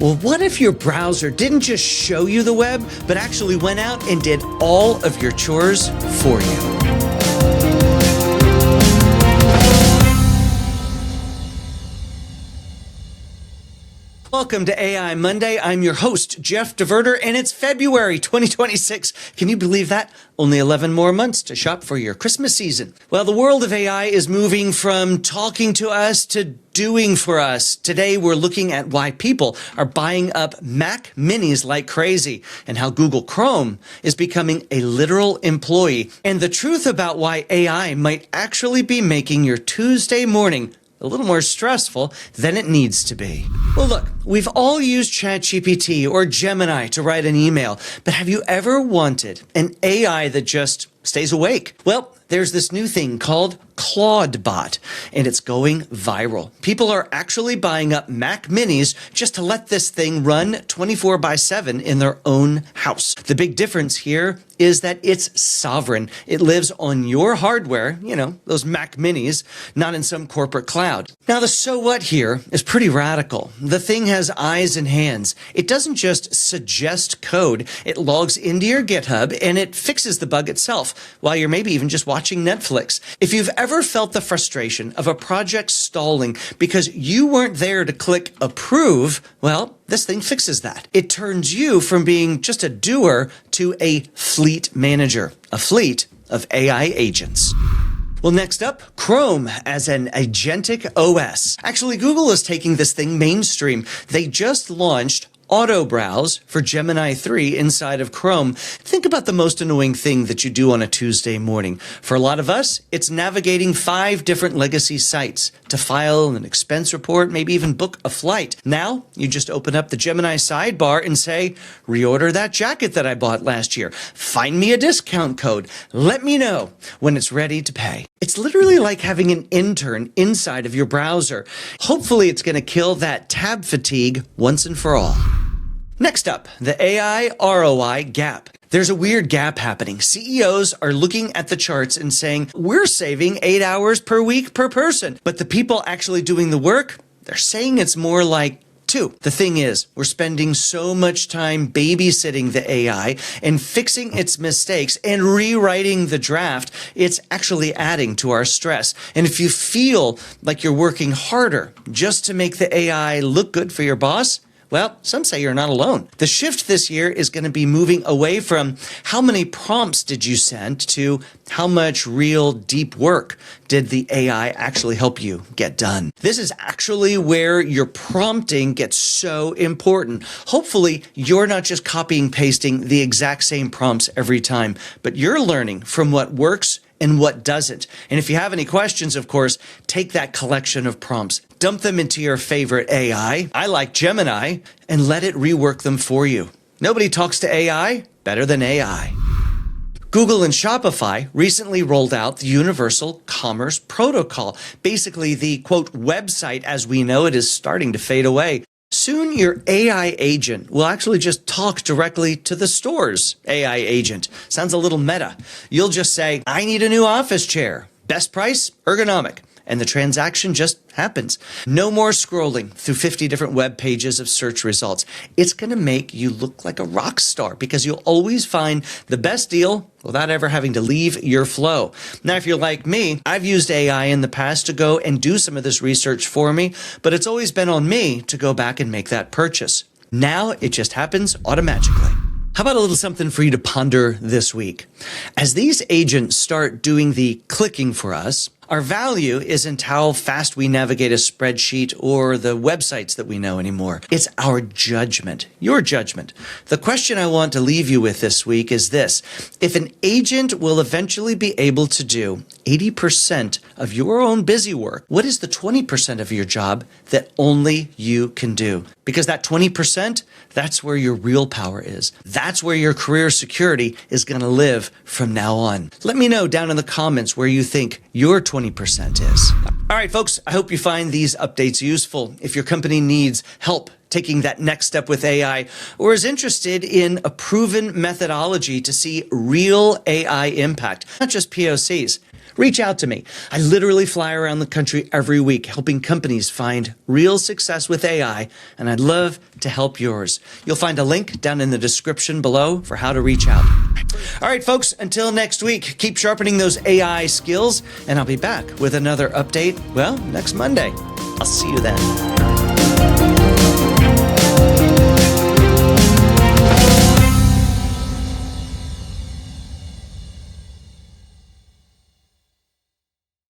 Well, what if your browser didn't just show you the web, but actually went out and did all of your chores for you? Welcome to AI Monday. I'm your host, Jeff DeVerter, and it's February 2026. Can you believe that? Only 11 more months to shop for your Christmas season. Well, the world of AI is moving from talking to us to doing for us. Today, we're looking at why people are buying up Mac Minis like crazy and how Google Chrome is becoming a literal employee, and the truth about why AI might actually be making your Tuesday morning a little more stressful than it needs to be. Well, look, we've all used ChatGPT or Gemini to write an email, but have you ever wanted an AI that just stays awake? Well, there's this new thing called Clawdbot, and it's going viral. People are actually buying up Mac Minis just to let this thing run 24/7 in their own house. The big difference here is that it's sovereign. It lives on your hardware, those Mac Minis, not in some corporate cloud. Now, the so what here is pretty radical. The thing has eyes and hands. It doesn't just suggest code. It logs into your GitHub and it fixes the bug itself while you're maybe even just watching Netflix. If you've ever felt the frustration of a project stalling because you weren't there to click approve, well, this thing fixes that. It turns you from being just a doer to a fleet manager, a fleet of AI agents. Well, next up, Chrome as an agentic OS. Actually, Google is taking this thing mainstream. They just launched Auto Browse for Gemini 3 inside of Chrome. Think about the most annoying thing that you do on a Tuesday morning. For a lot of us, it's navigating 5 different legacy sites to file an expense report, maybe even book a flight. Now, you just open up the Gemini sidebar and say, reorder that jacket that I bought last year. Find me a discount code. Let me know when it's ready to pay. It's literally like having an intern inside of your browser. Hopefully, it's going to kill that tab fatigue once and for all. Next up, the AI ROI Gap. There's a weird gap happening. CEOs are looking at the charts and saying, we're saving 8 hours per week per person. But the people actually doing the work, they're saying it's more like 2. The thing is, we're spending so much time babysitting the AI and fixing its mistakes and rewriting the draft, it's actually adding to our stress. And if you feel like you're working harder just to make the AI look good for your boss, well, some say you're not alone. The shift this year is going to be moving away from how many prompts did you send to how much real deep work did the AI actually help you get done. This is actually where your prompting gets so important. Hopefully, you're not just copying and pasting the exact same prompts every time, but you're learning from what works and what doesn't. And if you have any questions, of course, take that collection of prompts, dump them into your favorite AI. I like Gemini, and let it rework them for you. Nobody talks to AI better than AI. Google and Shopify recently rolled out the Universal Commerce Protocol. Basically, the, quote, website as we know it is starting to fade away. Soon, your AI agent will actually just talk directly to the store's AI agent. Sounds a little meta. You'll just say, I need a new office chair. Best price, ergonomic. And the transaction just happens. No more scrolling through 50 different web pages of search results. It's going to make you look like a rock star because you'll always find the best deal without ever having to leave your flow. Now, if you're like me, I've used AI in the past to go and do some of this research for me, but it's always been on me to go back and make that purchase. Now it just happens automatically. How about a little something for you to ponder this week? As these agents start doing the clicking for us, our value isn't how fast we navigate a spreadsheet or the websites that we know anymore. It's our judgment, your judgment. The question I want to leave you with this week is this. If an agent will eventually be able to do 80% of your own busy work, what is the 20% of your job that only you can do? Because that 20%, that's where your real power is. That's where your career security is going to live from now on. Let me know down in the comments where you think your 20% is. All right, folks, I hope you find these updates useful. If your company needs help taking that next step with AI or is interested in a proven methodology to see real AI impact, not just POCs, Reach out to me. I literally fly around the country every week helping companies find real success with AI, and I'd love to help yours. You'll find a link down in the description below for how to reach out. All right, folks, until next week, keep sharpening those AI skills, and I'll be back with another update, well, next Monday. I'll see you then.